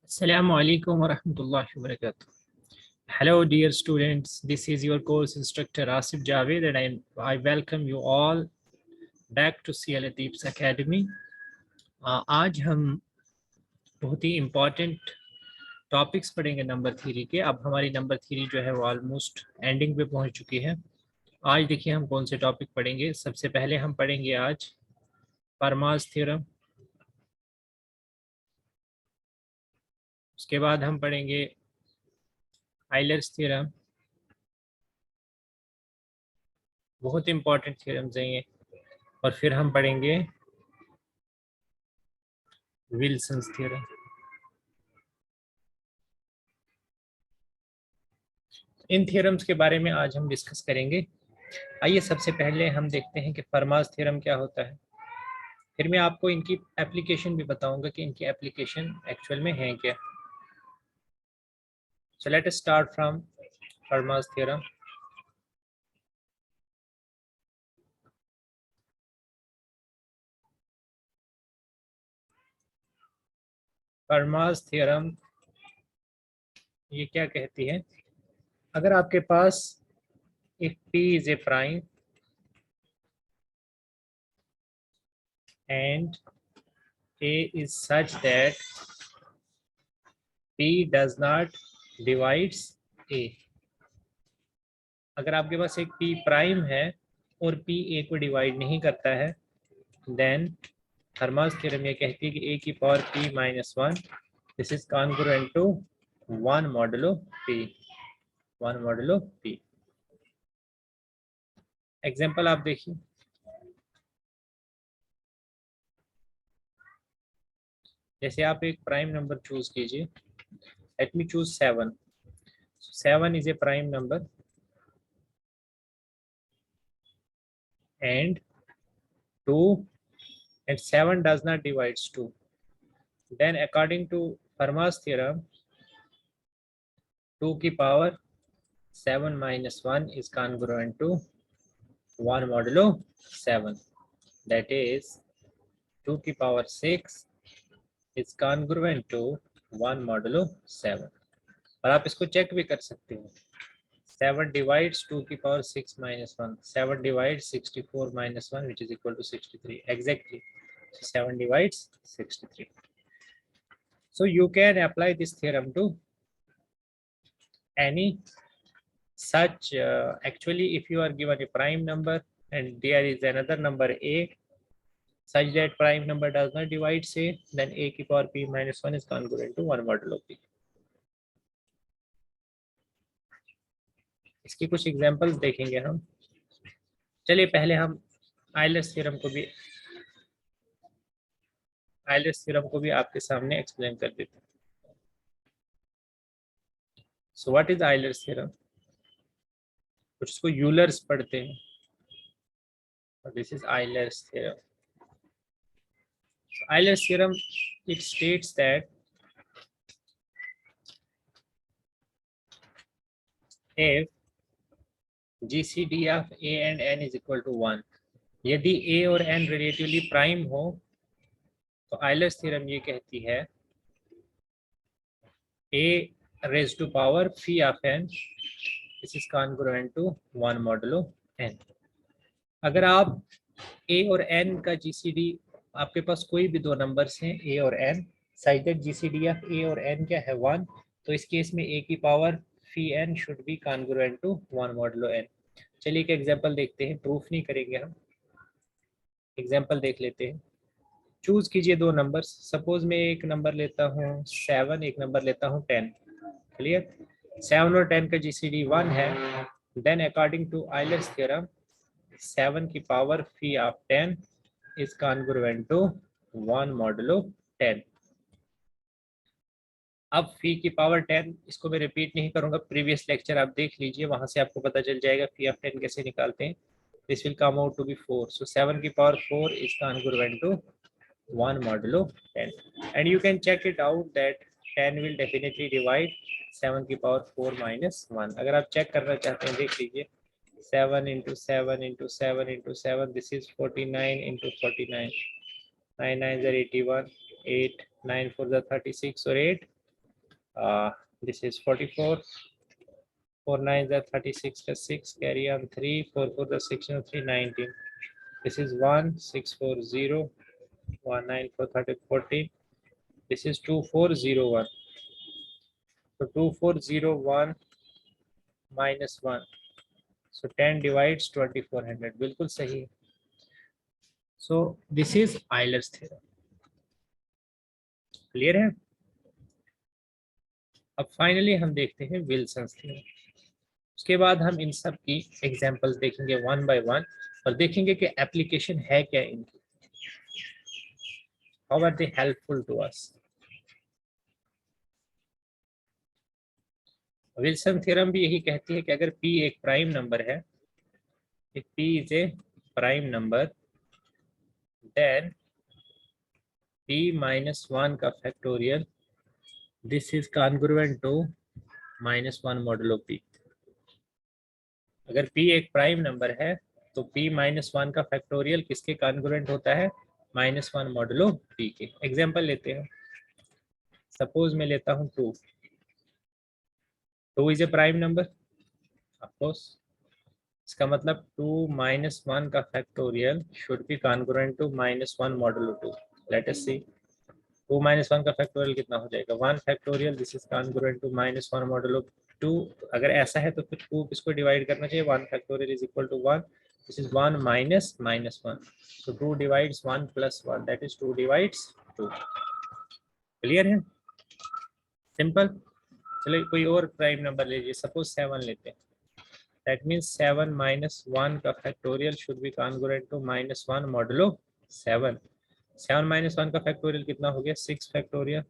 Assalamu alaikum wa rahmatullahi wa barakatuh. Hello, dear students. This is your course instructor Asif Javed, and I welcome you all back to CL Latif's Academy. आज हम बहुत ही important topics पढ़ेंगे number theory के। अब हमारी number theory जो है वो ऑलमोस्ट एंडिंग पे पहुंच चुकी है। आज देखिए हम कौन से टॉपिक पढ़ेंगे। सबसे पहले हम पढ़ेंगे आज फर्मास थ्योरम। उसके बाद हम पढ़ेंगे आइलर्स थ्योरम। बहुत इंपॉर्टेंट थ्योरम्स हैं ये। और फिर हम पढ़ेंगे विल्सन्स थ्योरम। इन थ्योरम्स के बारे में आज हम डिस्कस करेंगे। आइए सबसे पहले हम देखते हैं कि फर्मास थ्योरम क्या होता है। फिर मैं आपको इनकी एप्लीकेशन भी बताऊंगा कि इनकी एप्लीकेशन एक्चुअल में है क्या। So let us start from Fermat's theorem. Fermat's theorem ये क्या कहती है, अगर आपके पास एक P is a prime and A is such that P does not divides A। अगर आपके पास एक P प्राइम है और P A को डिवाइड नहीं करता है, देन फर्मास थ्योरम ये कहती है कि A की power P minus 1 this is congruent to 1 modulo P। 1 modulo P। Example आप देखिए, जैसे आप एक प्राइम नंबर चूज कीजिए। Let me choose 7। 7 is a prime number and 2 and 7 does not divides 2, then according to Fermat's theorem 2 की power 7 minus 1 is congruent to 1 modulo 7, that is 2 की power 6 is congruent to 1 modulo 7। और आप इसको check भी कर सकते हो। 7 divides 2 की power 6 minus 1, 7 divides 64 minus 1 which is equal to 63 exactly। So 7 divides 63। So you can apply this theorem to any such actually if you are given a prime number and there is another number A such that prime number does not divide say, then A की power P minus 1 is congruent to 1 modulo P। इसकी कुछ examples देखेंगे हम। चलिए पहले हम Euler's theorem को भी आपके सामने एक्सप्लेन कर देते हैं। सो व्हाट इज आइलर्स थ्योरम? कुछ इसको यूलर्स पढ़ते हैं और this is Euler's theorem. Euler's theorem, it states that if GCD of A and N is equal to 1, यदि A और N रिलेटिवली प्राइम हो तो आइलर्स थ्योरम ये कहती है A raised to power phi of N this is congruent to 1 modulo N। अगर आप A और N का GCD, आपके पास कोई भी दो नंबर्स हैं A और N, such that GCD of A और N क्या है 1, तो इस केस में A की power phi N should be congruent to 1 modulo N। चलिए एक एग्जांपल देखते हैं, प्रूफ नहीं करेंगे हम, एग्जांपल देख लेते हैं। चूज कीजिए दो नंबर्स। सपोज मैं एक नंबर लेता हूँ 7, एक नंबर लेता हूँ 10। क्लियर? 7 और 10 का GCD 1 है, then according to Euler's theorem 7 की power phi of 10 is congruent to 1 modulo 10। अब फी की पावर 10, इसको मैं रिपीट नहीं करूंगा, प्रीवियस लेक्चर आप देख लीजिए, वहां से आपको पता चल जाएगा फी ऑफ 10 कैसे निकालते हैं। This will come out to be 4। So 7 की power 4 is congruent to 1 modulo 10 and you can check it out that 10 will definitely divide 7 की पावर 4 minus 1। अगर आप चेक करना चाहते हैं देख लीजिए, 7 into 7 into 7 into 7 this is 49 into 49, 9 9s are 81, 8 9 4 are 36 और 8 This is 44. 4 9 are 36 plus 6, carry on 3, 4 4 the 6 and 3 19. This is 1 6 4 0 1 9 4 30 14. This is 2401. So 2401 minus 1. So 10 divides 2400. बिल्कुल सही है. So this is Euler's theorem. Clear है. अब finally हम देखते हैं Wilson's theorem. उसके बाद हम इन सब की एग्जांपल्स देखेंगे वन बाय वन और देखेंगे कि एप्लीकेशन है क्या इनकी. How are they helpful to us. Wilson theorem भी यही कहती है कि अगर p एक प्राइम नंबर है, if p is a prime number, then p minus 1 का factorial this is congruent to minus 1 modulo p. अगर p एक प्राइम नंबर है तो p माइनस 1 का फैक्टोरियल किसके कॉन्ग्रुएंट होता है, माइनस 1 मॉडुलो p के. एग्जांपल लेते हैं. सपोज मैं लेता हूं 2. 2 is a prime number of course. इसका मतलब 2 माइनस 1 का factorial should be congruent to minus 1 modulo 2. Let us see. 2 minus 1 का फैक्टोरियल कितना हो जाएगा, 1 factorial. This is congruent to minus 1 modulo 2. अगर ऐसा है तो फिर 2 किसको डिवाइड करना चाहिए, 1 factorial is equal to 1. This is 1 minus minus 1. So 2 divides 1 plus 1, that is 2 divides 2. Clear है, सिंपल. चलिए कोई और प्राइम नंबर लीजिए. सपोज 7 लेते हैं. दैट मीन्स 7 माइनस 1 का factorial should be congruent to minus 1 modulo 7. 7 minus 1 का फैक्टोरियल कितना हो गया, 6 factorial.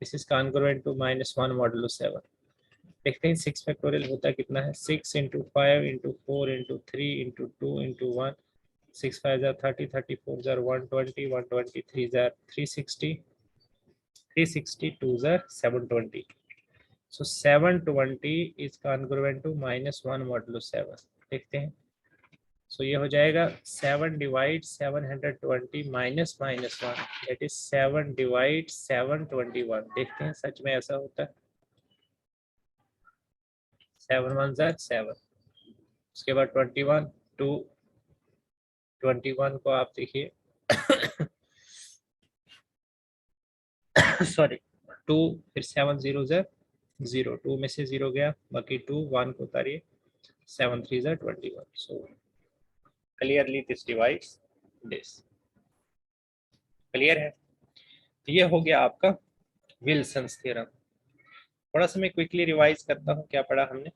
This is congruent to minus 1 modulo 7. देखते हैं 6 फैक्टोरियल होता कितना है. 6 into 5 into 4 into 3 into 2 into 1. 6 5 30, 34 120, 123 360, 360 2 720. So 720 is congruent to minus 1 modulo 7. देखते हैं. So ये हो जाएगा 7 divides 720 minus minus 1. That is 7 divides 721. देखते हैं सच में ऐसा होता है. 7 1 7. उसके बाद 21 2. 21 को आप देखिए सॉरी 2 फिर 7 0 0. 2 में से 0 गया, बाकी 2 1 को उतारिए. 7 3 21. So clearly this divides this. Clear है. तो ये हो गया आपका विल्सन्स थ्योरम. थोड़ा सा मैं क्विकली रिवाइज करता हूँ क्या पढ़ा हमने.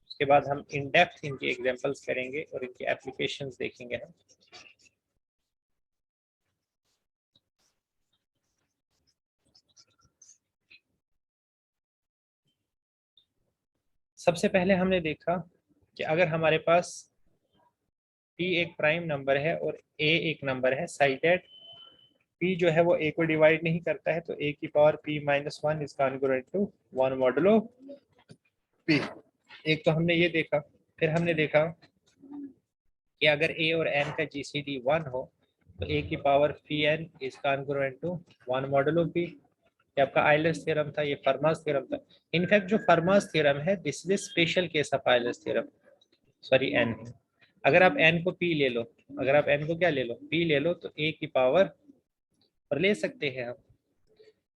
उसके बाद हम इन डेप्थ इनकी एग्जांपल्स करेंगे और इनकी एप्लीकेशंस देखेंगे हम. सबसे पहले हमने देखा कि अगर हमारे पास p एक प्राइम नंबर है और a एक नंबर है, साइड दैट p जो है वो a को डिवाइड नहीं करता है, तो a की power p minus 1 is congruent to 1 modulo p. एक तो हमने ये देखा. फिर हमने देखा कि अगर a और n का GCD 1 हो तो a की power pn is congruent to 1 modulo p. ये आपका आइलर्स थ्योरम था, ये फर्मास थ्योरम था. इनफैक्ट जो फर्मास थ्योरम है this is a special case of Euler's theorem. Sorry n. अगर आप n को p ले लो, अगर आप n को क्या ले लो, p ले लो, तो a की पावर पर ले सकते हैं हम,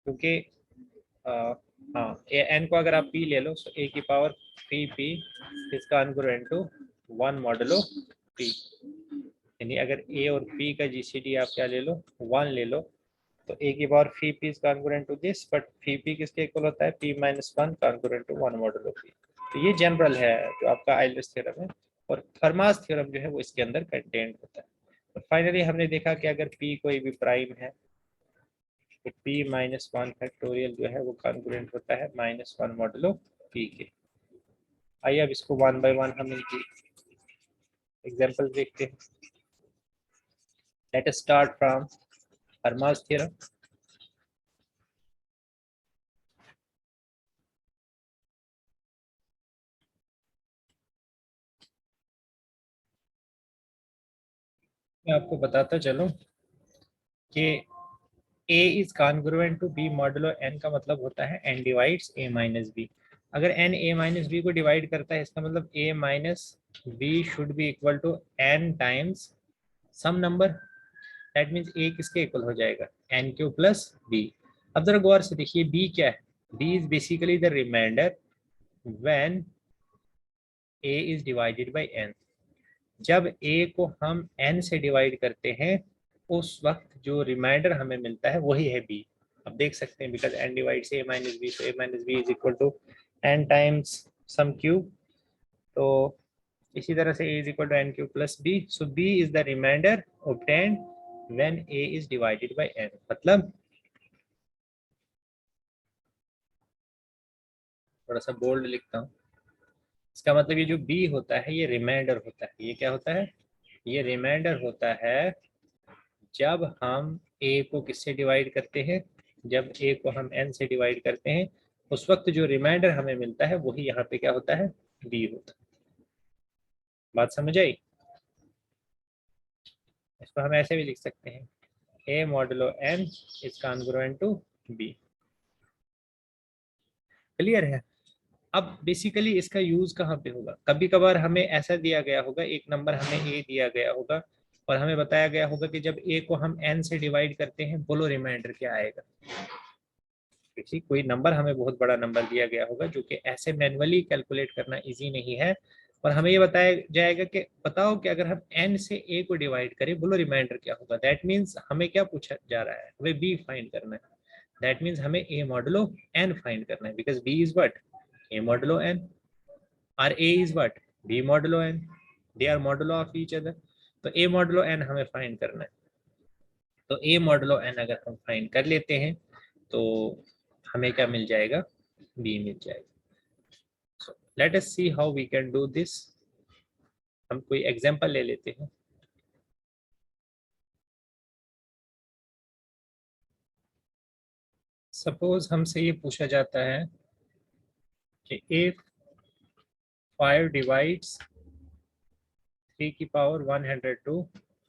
क्योंकि हाँ n को अगर आप p ले लो तो a की power p is congruent to 1 modulo p. यानी अगर a और p का GCD आप क्या ले लो, 1 ले लो, तो a की power p is congruent to this. But p किसके इक्वल होता है, p minus 1 congruent to 1 modulo p. तो ये जनरल है जो आपका आइलर्स थ्योरम है, और फर्मास थ्योरम जो है वो इसके अंदर कंटेंट होता है. और फाइनली हमने देखा कि अगर p कोई भी प्राइम है तो p माइनस 1 फैक्टोरियल जो है वो कॉन्ग्रुएंट होता है माइनस 1 मॉडुलो p के. आइए अब इसको वन बाय वन हम इनकी एग्जांपल देखते हैं. Let us start from Fermat's theorem. मैं आपको बताता चलूं कि a is congruent to b modulo n का मतलब होता है n divides a minus b। अगर n a माइनस b को डिवाइड करता है, इसका मतलब a minus b should be equal to n times some number. That means a किसके इक्वल हो जाएगा, n क्यू प्लस b। अब जरा गौर से देखिए b क्या है, b is basically the remainder when a is divided by n। जब a को हम n से डिवाइड करते हैं उस वक्त जो रिमाइंडर हमें मिलता है वही है b। अब देख सकते हैं because n divides a minus b, so a minus b is equal to n times some cube. तो इसी तरह से a is equal to n cube plus b, so b is the remainder obtained when a is divided by n। मतलब थोड़ा सा bold लिखता हूँ, इसका मतलब ये जो b होता है ये रिमाइंडर होता है। ये क्या होता है, ये रिमाइंडर होता है जब हम a को किससे डिवाइड करते हैं, जब a को हम n से डिवाइड करते हैं उस वक्त जो रिमाइंडर हमें मिलता है वही यहाँ पे क्या होता है, b होता है। बात समझ आई? इसको हम ऐसे भी लिख सकते हैं, a modulo n is congruent to b। Clear है? अब बेसिकली इसका यूज कहाँ पे होगा, कभी कभार हमें ऐसा दिया गया होगा, एक नंबर हमें a दिया गया होगा और हमें बताया गया होगा कि जब a को हम n से डिवाइड करते हैं बोलो रिमाइंडर क्या आएगा। किसी कोई नंबर हमें बहुत बड़ा नंबर दिया गया होगा जो कि ऐसे मैन्युअली कैलकुलेट करना इजी नहीं है, और हमें ये बताया जाएगा कि बताओ कि अगर हम n से a को डिवाइड करें बोलो रिमाइंडर क्या होगा। दैट मीन्स हमें क्या पूछा जा रहा है, हमें b फाइंड करना है। दैट मीन्स हमें a मॉडुलो n फाइंड करना है, because b is what, a modulo n, और a is what, b modulo n, they are modulo of each other. तो a मॉडुलो n हमें फाइंड करना है। तो a मॉडुलो n अगर हम फाइंड कर लेते हैं तो हमें क्या मिल जाएगा, b मिल जाएगा। So let us see how we can do this. हम कोई एग्जांपल ले लेते हैं। सपोज हमसे ये पूछा जाता है कि if 5 डिवाइड्स 3 की power 102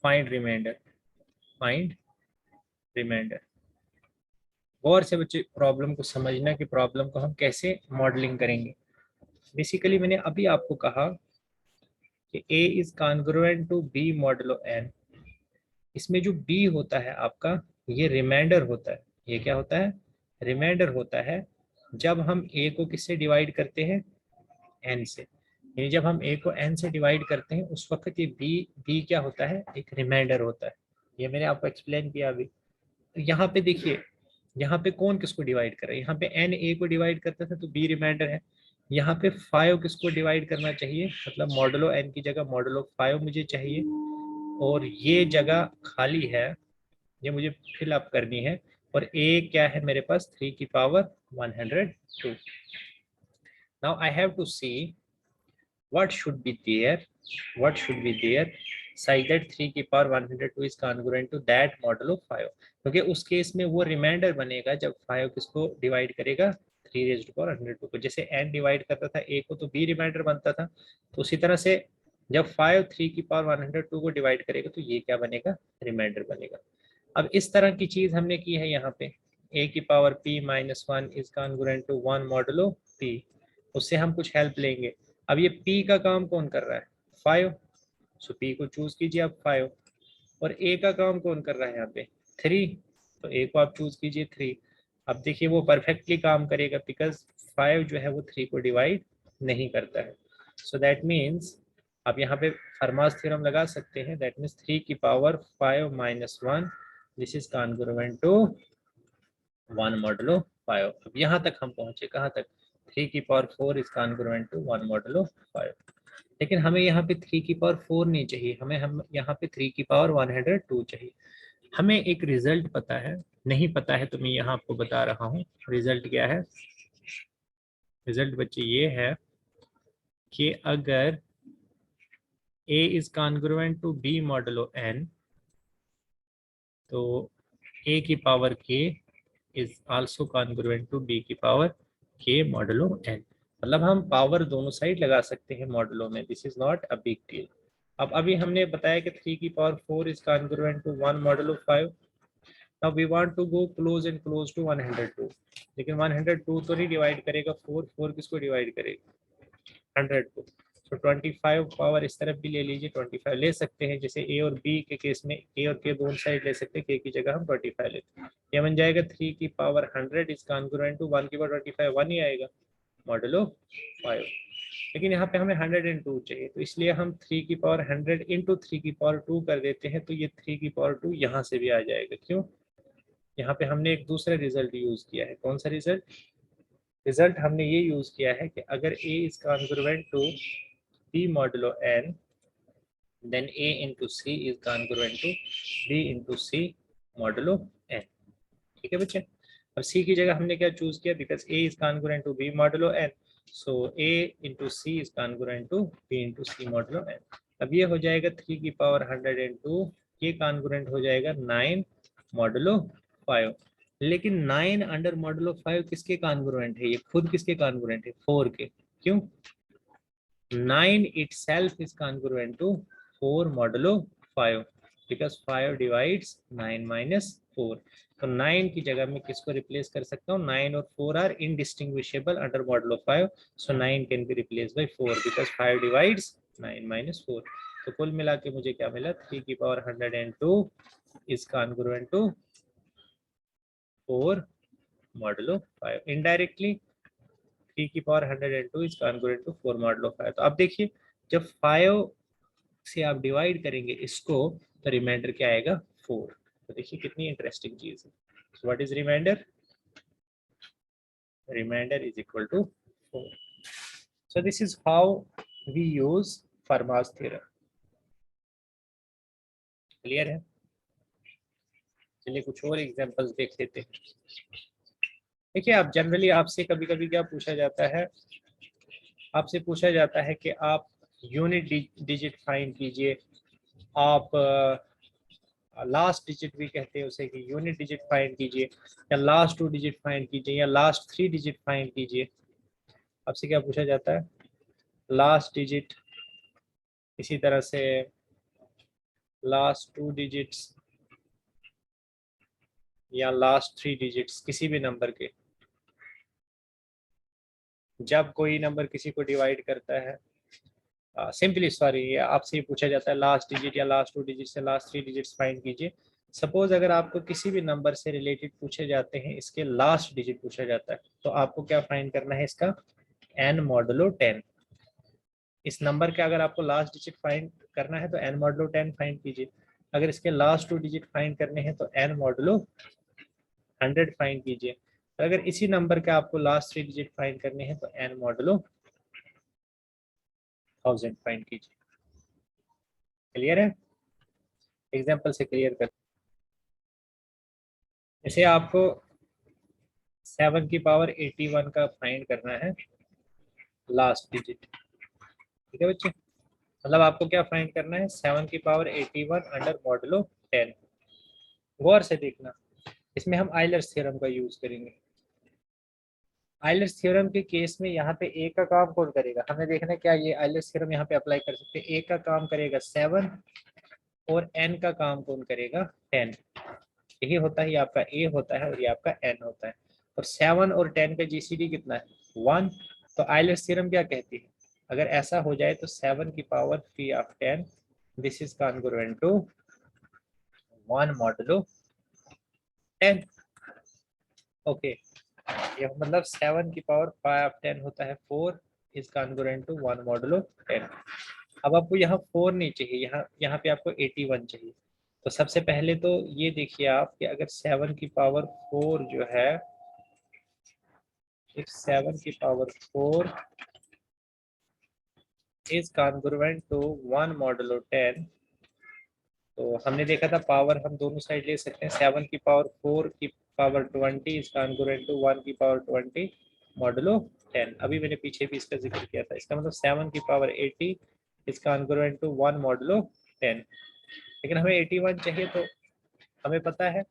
find remainder, find remainder. गौर से बच्चे प्रॉब्लम को समझना कि प्रॉब्लम को हम कैसे मॉडलिंग करेंगे। बेसिकली मैंने अभी आपको कहा कि a is congruent to b modulo n। इसमें जो b होता है आपका ये रिमाइंडर होता है। ये क्या होता है, रिमाइंडर होता है जब हम a को किससे डिवाइड करते हैं, n से। यानी जब हम a को n से डिवाइड करते हैं उस वक्त ये b क्या होता है, एक रिमाइंडर होता है। ये मैंने आपको एक्सप्लेन किया अभी। तो यहाँ पे देखिए, यहाँ पे कौन किसको डिवाइड कर रहा है, यहाँ पे n a को डिवाइड करता था तो b रिमाइंडर है। यहाँ पे 5 किसको डिवाइड करना चाहिए, मतलब मॉडुलो n की जगह मॉडुलो 5 मुझे चाहिए, और ये जगह खाली है, ये मुझे फिल अप करनी है। और a क्या है मेरे पास, 3 की power 102। Now I have to see what should be there, what should be there such that 3 की power 102 is congruent to that modulo 5। क्योंकि उस केस में वो रिमाइंडर बनेगा जब 5 किसको डिवाइड करेगा, 3 रेज़्ड टू पावर 102 को। जैसे n डिवाइड करता था a को तो b रिमाइंडर बनता था, तो उसी तरह से जब 5 3 की पावर 102 को डिवाइड करेगा तो ये क्या बनेगा, रिमाइंडर बनेगा। अब इस तरह की चीज हमने की है यहाँ पे, a की power p minus 1 is congruent to 1 modulo p। उससे हम कुछ हेल्प लेंगे। अब ये p का काम कौन कर रहा है, 5, सो p को चूज कीजिए आप 5। और a का काम कौन कर रहा है यहाँ पे, 3, तो a को आप चूज कीजिए 3। अब देखिए वो परफेक्टली काम करेगा बिकॉज 5 जो है वो 3 को डिवाइड नहीं करता है। सो दैट मीन्स आप यहाँ पे फरमास थ्योरम लगा सकते हैं, दैट मीन्स 3 की power 5 minus 1 this is congruent to 1 modulo 5। अब यहाँ तक हम पहुंचे, कहाँ तक, 3 की power 4 is congruent to 1 modulo 5। लेकिन हमें यहाँ पे 3 की पावर 4 नहीं चाहिए, हमें हम यहाँ पे 3 की पावर 102 चाहिए। हमें एक रिजल्ट पता है, नहीं पता है तो मैं यहाँ आपको बता रहा हूँ रिजल्ट क्या है। रिजल्ट बच्चे ये है कि अगर a is congruent to b modulo n, तो a की power k is also congruent to b की पावर k मॉडुलो n। मतलब हम पावर दोनों साइड लगा सकते हैं मॉडुलो में, this is not a big deal. अब अभी हमने बताया कि 3 की power 4 is congruent to 1 modulo 5, now we want to go close and close to 102, लेकिन 102 तो नहीं डिवाइड करेगा 4, 4 किसको डिवाइड करेगा 100 को। तो 25 पावर इस तरफ भी ले लीजिए, 25 ले सकते हैं, जैसे ए और बी के केस में ए और के दोनों साइड ले सकते हैं, के की जगह हम 25 लेते हैं। ये बन जाएगा 3 की पावर 100 इज कॉन्ग्रुएंट टू 1 की पावर 25, 1 ही आएगा मॉडुलो 5। लेकिन यहाँ पे हमें 102 चाहिए, तो इसलिए हम 3 की पावर 100 इंटू 3 की पावर 2 कर देते हैं, तो ये 3 की पावर 2 यहाँ से भी आ जाएगा। क्यों? यहाँ पे हमने एक दूसरा रिजल्ट यूज किया है। कौन सा रिजल्ट हमने ये यूज किया है कि अगर a is congruent to b modulo n, then a into c is congruent to b into c modulo n। ठीक है बच्चे, अब c की जगह हमने क्या चूज किया, because a is congruent to b modulo n, so a into c is congruent to b into c modulo n। अब ये हो जाएगा 3 की पावर 102, ये कॉन्ग्रुएंट हो जाएगा 9 मॉडुलो 5। लेकिन 9 अंडर मॉडुलो 5 किसके कॉन्ग्रुएंट है? ये खुद किसके कॉन्ग्रुएंट है? 4 के। क्यों? 9 itself is congruent to 4 modulo 5 because 5 divides 9 minus 4। तो 9 की जगह में किसको रिप्लेस कर सकता हूँ? 9 और 4 are indistinguishable under modulo 5, so 9 can be replaced by 4 because 5 divides 9 minus 4। तो कुल मिला के मुझे क्या मिला? 3 की power 102 is congruent to 4 modulo 5। Indirectly 3 की power 102 is congruent to 4 modulo 5। तो अब देखिए, जब 5 से आप डिवाइड करेंगे इसको, तो रिमाइंडर क्या आएगा? 4। तो देखिए कितनी इंटरेस्टिंग चीज है। So what is remainder? Remainder is equal to 4। So this is how we use Fermat's theorem. Clear है? चलिए कुछ और एग्जांपल्स देख लेते हैं। देखिए, आप जनरली आपसे कभी कभी क्या पूछा जाता है, आपसे पूछा जाता है कि आप यूनिट डिजिट फाइंड कीजिए, आप लास्ट डिजिट भी कहते हैं उसे कि यूनिट डिजिट फाइंड कीजिए, या लास्ट 2 डिजिट फाइंड कीजिए, या लास्ट 3 डिजिट फाइंड कीजिए। आपसे क्या पूछा जाता है? लास्ट डिजिट, इसी तरह से लास्ट 2 डिजिट्स या लास्ट 3 डिजिट्स किसी भी नंबर के। जब कोई नंबर किसी को डिवाइड करता है, सिंपली सॉरी, आपसे पूछा जाता है लास्ट डिजिट या लास्ट 2 डिजिट से लास्ट 3 डिजिट्स फाइंड कीजिए। सपोज अगर आपको किसी भी नंबर से रिलेटेड पूछे जाते हैं, इसके लास्ट डिजिट पूछा जाता है, तो आपको क्या फाइंड करना है? इसका n मॉडुलो 10। इस नंबर का अगर आपको लास्ट डिजिट फाइंड करना है तो n मॉडुलो 10 फाइंड कीजिए। अगर इसके लास्ट 2 डिजिट फाइंड करने हैं तो n मॉडुलो 100 फाइंड कीजिए। अगर इसी नंबर का आपको लास्ट 3 डिजिट फाइंड करने हैं तो n मॉडुलो 1000 फाइंड कीजिए। क्लियर है? एग्जाम्पल से क्लियर कर। जैसे आपको 7 की पावर 81 का फाइंड करना है लास्ट डिजिट। ठीक है बच्चे, मतलब आपको क्या फाइंड करना है? 7 की पावर 81 अंडर मॉडुलो 10। गौर से देखना, इसमें हम आइलर्स थ्योरम का यूज करेंगे। आइलर्स थ्योरम के केस में यहाँ पे ए का काम कौन करेगा? हमें देखना है क्या ये आइलर्स थ्योरम यहाँ पे अप्लाई कर सकते हैं। ए का काम करेगा 7 और एन का काम कौन करेगा? 10। यही होता है, ये आपका ए होता है और ये आपका एन होता है। और 7 और 10 का जीसीडी कितना है? 1। तो आइलर्स थ्योरम क्या कहती है? अगर ऐसा हो जाए तो 7 की power 3 of 10 this is congruent to 1 modulo 10। Okay, ये मतलब 7 की पावर 5 ऑफ 10 होता है 4 इज कॉन्ग्रुएंट टू 1 मॉडुलो 10। अब आपको यहाँ 4 नहीं चाहिए, यहाँ पे आपको 81 चाहिए। तो सबसे पहले तो ये देखिए आप कि अगर 7 की पावर 4 जो है, if 7 की power 4 is congruent to 1 modulo 10, तो हमने देखा था पावर हम दोनों साइड ले सकते हैं। 7 की पावर 4 की पावर 20 is congruent to 1 की पावर 20 मॉडुलो 10। अभी मैंने पीछे भी इसका जिक्र किया था। इसका मतलब 7 की power 80 is congruent to 1 modulo 10। लेकिन हमें 81 चाहिए, तो हमें पता है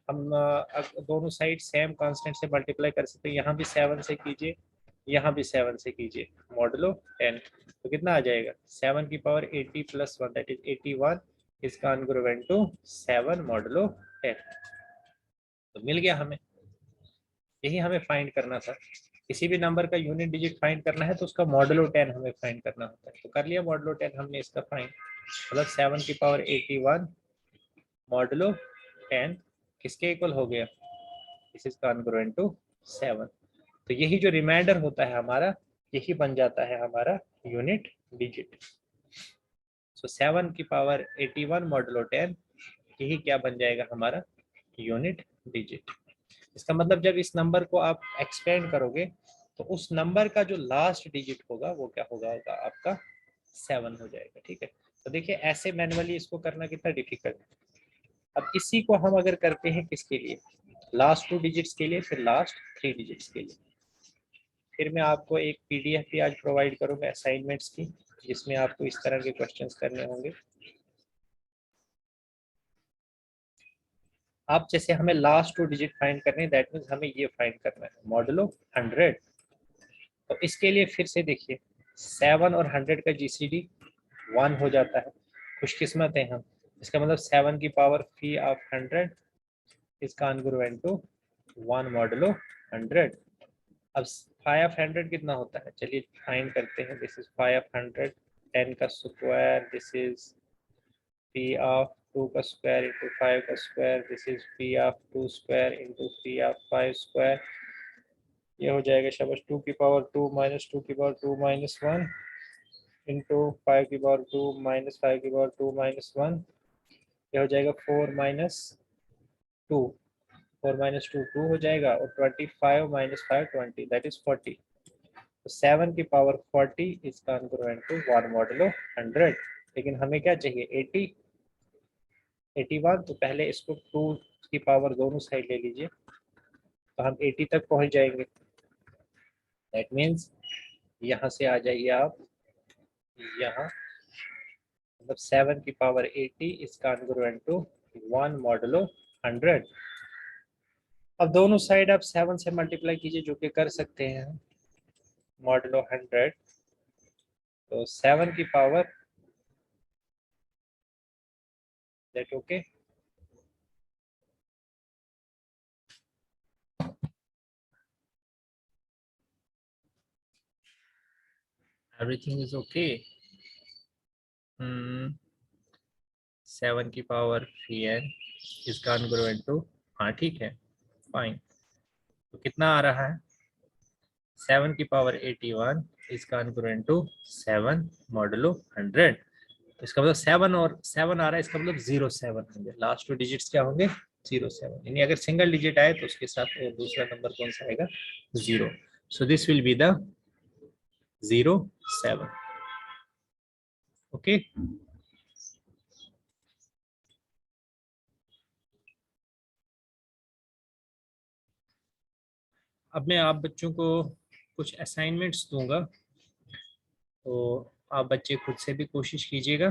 हम दोनों साइड सेम कांस्टेंट से मल्टीप्लाई कर सकते हैं। यहाँ भी 7 से कीजिए, यहाँ भी 7 से कीजिए, मॉडुलो 10। तो कितना आ जाएगा? 7 की power 80 plus 1 that is 81 is congruent to 7 modulo 10। तो मिल गया हमें, यही हमें फाइंड करना था। किसी भी नंबर का यूनिट डिजिट फाइंड करना है तो उसका मॉडुलो 10 हमें फाइंड करना होता है। तो कर लिया मॉडुलो 10 हमने इसका फाइंड, मतलब 7 की पावर 81 मॉडुलो 10 किसके इक्वल हो गया, दिस इज कॉन्ग्रुएंट टू 7। तो यही जो रिमाइंडर होता है हमारा, यही बन जाता है हमारा यूनिट डिजिट। सो 7 की पावर 81 मॉडुलो 10 यही क्या बन जाएगा हमारा यूनिट डिजिट। इसका मतलब जब इस नंबर को आप एक्सपेंड करोगे तो उस नंबर का जो लास्ट डिजिट होगा वो क्या होगा आपका 7 हो जाएगा। ठीक है, तो देखिए ऐसे मैनुअली इसको करना कितना डिफिकल्ट है। अब इसी को हम अगर करते हैं किसके लिए, लास्ट 2 डिजिट्स के लिए, फिर लास्ट 3 डिजिट्स के लिए, फिर मैं आपको एक पीडीएफ भी आज प्रोवाइड करूंगा असाइनमेंट्स की, जिसमें आपको इस तरह के क्वेश्चंस करने होंगे। आप जैसे हमें लास्ट 2 डिजिट फाइंड करने हैं, दैट मीन्स हमें ये फाइंड करना है मॉडुलो 100। तो इसके लिए फिर से देखिए 7 और 100 का जीसीडी 1 हो जाता है, खुशकिस्मत है हम। इसका मतलब 7 की power phi of 100 is congruent to 1 modulo 100। अब 5 ऑफ 100 कितना होता है, चलिए फाइंड करते हैं। दिस इज 5 ऑफ 100, 10 का square, this is P of 2 का स्क्वायर इंटू 5 का square, this is P of 2 square into P of 5 square. ये हो जाएगा शाबाश 2 की पावर 2 माइनस 2 की पावर 2 माइनस 1 इंटू 5 की पावर 2 माइनस 5 की पावर 2 माइनस 1। ये हो जाएगा 4 माइनस 2, 4 माइनस 2 2 हो जाएगा, और 25 माइनस 5 20, दैट इज 40। तो 7 की power 40 is congruent to 1 modulo 100। लेकिन हमें क्या चाहिए 80, 81। तो पहले इसको 2 की पावर दोनों साइड ले लीजिए, तो हम 80 तक पहुंच जाएंगे। दैट मीन्स यहाँ से आ जाइए आप यहाँ, मतलब 7 की power 80 is congruent to 1 modulo 100। अब दोनों साइड आप 7 से मल्टीप्लाई कीजिए, जो कि कर सकते हैं मॉडुलो 100। तो 7 की power that okay, everything is okay. 7 की power 3n is congruent to, हाँ ठीक है फाइन। तो कितना आ रहा है 7 की power 81 is congruent to 7 modulo 100। तो इसका मतलब 7 और 7 आ रहा है, इसका मतलब 07 होंगे, लास्ट 2 डिजिट्स क्या होंगे 07। यानी अगर सिंगल डिजिट आए तो उसके साथ वो दूसरा नंबर कौन सा आएगा 0। So this will be the 07। Okay, अब मैं आप बच्चों को कुछ असाइनमेंट्स दूंगा, तो आप बच्चे खुद से भी कोशिश कीजिएगा।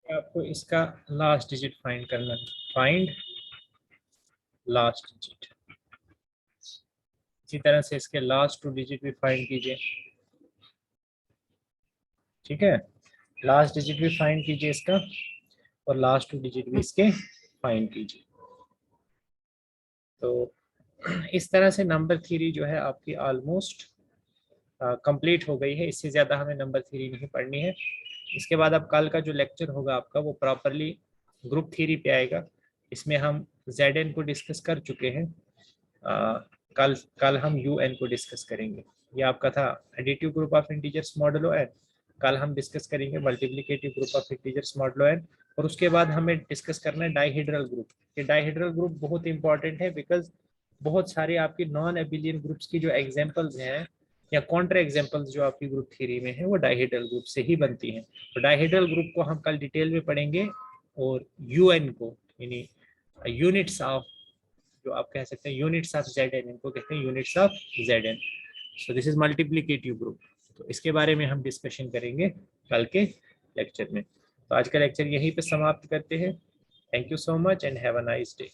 आपको इसका लास्ट डिजिट फाइंड करना है, फाइंड लास्ट डिजिट। इसी तरह से इसके लास्ट 2 डिजिट भी फाइंड कीजिए। ठीक है, लास्ट डिजिट भी फाइंड कीजिए इसका, और लास्ट 2 डिजिट भी इसके फाइंड कीजिए। तो इस तरह से नंबर थ्योरी जो है आपकी ऑलमोस्ट कंप्लीट हो गई है। इससे ज़्यादा हमें नंबर थ्योरी नहीं पढ़नी है। इसके बाद अब कल का जो लेक्चर होगा आपका वो प्रॉपरली ग्रुप थ्योरी पे आएगा। इसमें हम Zn को डिस्कस कर चुके हैं, कल कल हम Un को डिस्कस करेंगे। ये आपका था additive group of integers modulo n। कल हम डिस्कस करेंगे multiplicative group of integers modulo n, और उसके बाद हमें डिस्कस करना है डाइहेड्रल ग्रुप। ये डाइहेड्रल ग्रुप बहुत इंपॉर्टेंट है, बिकॉज बहुत सारे आपकी नॉन एबिलियन ग्रुप्स की जो एग्जांपल्स हैं या कॉन्ट्रा एग्जांपल्स जो आपकी ग्रुप थ्योरी में है वो डाइहेड्रल ग्रुप से ही बनती हैं। तो डाइहेड्रल ग्रुप को हम कल डिटेल में पढ़ेंगे, और UN को यानी यूनिट्स ऑफ, जो आप कह सकते हैं यूनिट्स ऑफ Zn, इनको कहते हैं units of Zn। So this is multiplicative group. तो इसके बारे में हम डिस्कशन करेंगे कल के लेक्चर में। तो आज का लेक्चर यहीं पे समाप्त करते हैं। Thank you so much and have a nice day.